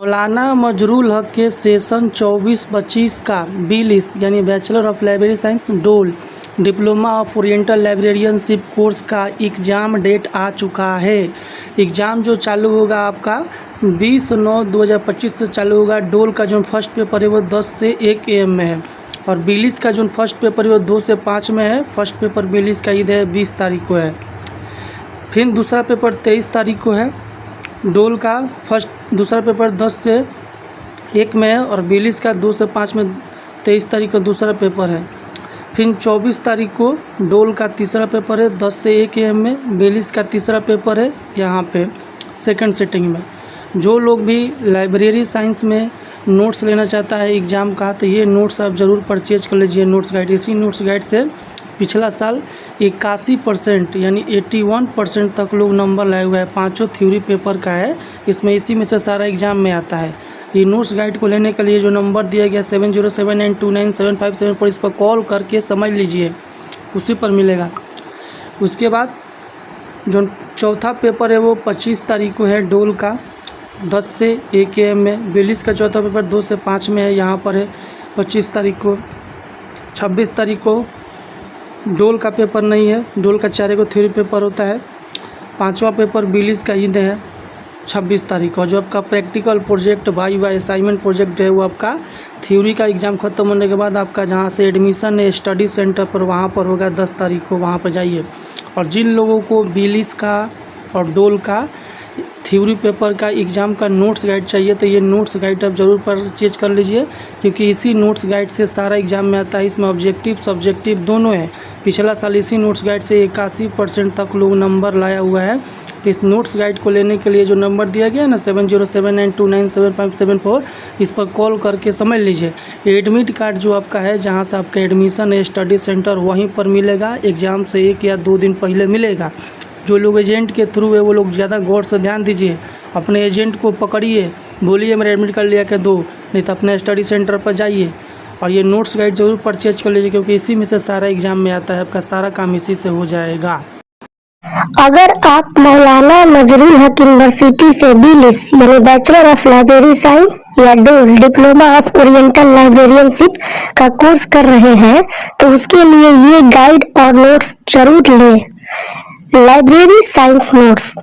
मौलाना मजरूल हक के सेशन 24-25 का BLIS यानी बैचलर ऑफ लाइब्रेरी साइंस डोल diploma of oriental librarianship course का एग्ज़ाम डेट आ चुका है। एग्ज़ाम जो चालू होगा आपका 20/9/2025 से चालू होगा। डोल का जो फर्स्ट पेपर है वो 10 से 1 AM में है और BLIS का जो फर्स्ट पेपर है वो 2 से 5 में है। फर्स्ट पेपर BLIS का ईद है 20 तारीख को है। फिर दूसरा पेपर 23 तारीख को है। डोल का दूसरा पेपर 10 से 1 में है और BLIS का 2 से 5 में 23 तारीख को दूसरा पेपर है। फिर 24 तारीख को डोल का तीसरा पेपर है 10 से 1 AM में। BLIS का तीसरा पेपर है यहाँ पे सेकंड सिटिंग में। जो लोग भी लाइब्रेरी साइंस में नोट्स लेना चाहता है एग्ज़ाम का तो ये नोट्स आप ज़रूर परचेज कर लीजिए। नोट्स गाइड, इसी नोट्स गाइड से पिछला साल 81% यानी 81% तक लोग नंबर लाए हुए हैं। 5 थ्योरी पेपर का है इसमें, इसी में से सारा एग्ज़ाम में आता है। ये नोट्स गाइड को लेने के लिए जो नंबर दिया गया 7079297574 इस पर कॉल करके समझ लीजिए, उसी पर मिलेगा। उसके बाद जो चौथा पेपर है वो 25 तारीख को है डोल का 10 से 1 AM में। BLIS का चौथा पेपर 2 से 5 में है, यहाँ पर है 25 तारीख को। 26 तारीख को डोल का पेपर नहीं है, डोल का 4 थ्योरी पेपर होता है। 5वां पेपर BLIS का ईद है 26 तारीख को। जो आपका practical project viva assignment project है वो आपका थ्योरी का एग्ज़ाम ख़त्म होने के बाद आपका जहाँ से एडमिशन है स्टडी सेंटर पर वहाँ पर होगा 10 तारीख को, वहाँ पर जाइए। और जिन लोगों को BLIS का और डोल का थ्योरी पेपर का एग्ज़ाम का नोट्स गाइड चाहिए तो ये नोट्स गाइड आप ज़रूर परचेज कर लीजिए, क्योंकि इसी नोट्स गाइड से सारा एग्ज़ाम में आता है। इसमें ऑब्जेक्टिव सब्जेक्टिव दोनों है। पिछला साल इसी नोट्स गाइड से 81% तक लोग नंबर लाया हुआ है। तो इस नोट्स गाइड को लेने के लिए जो नंबर दिया गया है ना 7079297574 इस पर कॉल करके समझ लीजिए। एडमिट कार्ड जो आपका है जहाँ से आपका एडमिशन है स्टडी सेंटर वहीं पर मिलेगा। एग्ज़ाम से 1 या 2 दिन पहले मिलेगा। जो लोग एजेंट के थ्रू है वो लोग ज़्यादा गौर से ध्यान दीजिए। अपने एजेंट को पकड़िए, बोलिए मेरा एडमिट कार्ड लिया के दो, नहीं तो अपने स्टडी सेंटर पर जाइए और ये नोट्स गाइड ज़रूर परचेज कर लीजिए, क्योंकि इसी में से सारा एग्ज़ाम में आता है। आपका सारा काम इसी से हो जाएगा। अगर आप मौलाना मजरूल हक यूनिवर्सिटी से BLIS यानी बैचलर ऑफ लाइब्रेरी साइंस या डोल डिप्लोमा ऑफ ओरिएंटल लाइब्रेरियनशिप का कोर्स कर रहे हैं तो उसके लिए ये गाइड और नोट्स जरूर लें। लाइब्रेरी साइंस नोट्स,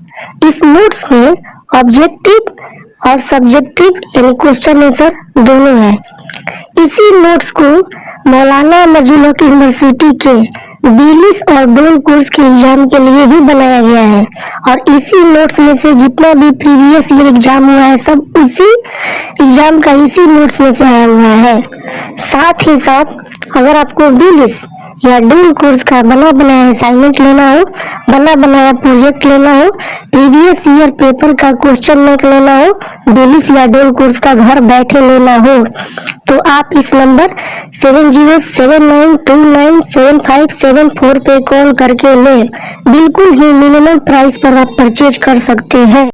इस नोट्स में ऑब्जेक्टिव और सब्जेक्टिव यानी क्वेश्चन आंसर दोनों है। इसी नोट्स को मौलाना मजरूल हक यूनिवर्सिटी के BLIS और डोल कोर्स के एग्जाम के लिए ही बनाया गया है और इसी नोट्स में से जितना भी प्रीवियस ईयर एग्जाम हुआ है सब उसी एग्जाम का इसी नोट्स में से आया हुआ है। साथ ही साथ अगर आपको BLIS या डोल कोर्स का बना बनाया असाइनमेंट लेना हो, बना बनाया प्रोजेक्ट लेना हो, प्रीवियस ईयर पेपर का क्वेश्चन बैंक लेना हो, BLIS या डोल कोर्स का घर बैठे लेना हो तो आप इस नंबर 7079297574 पे कॉल करके लें। बिल्कुल ही मिनिमम प्राइस पर आप परचेज कर सकते हैं।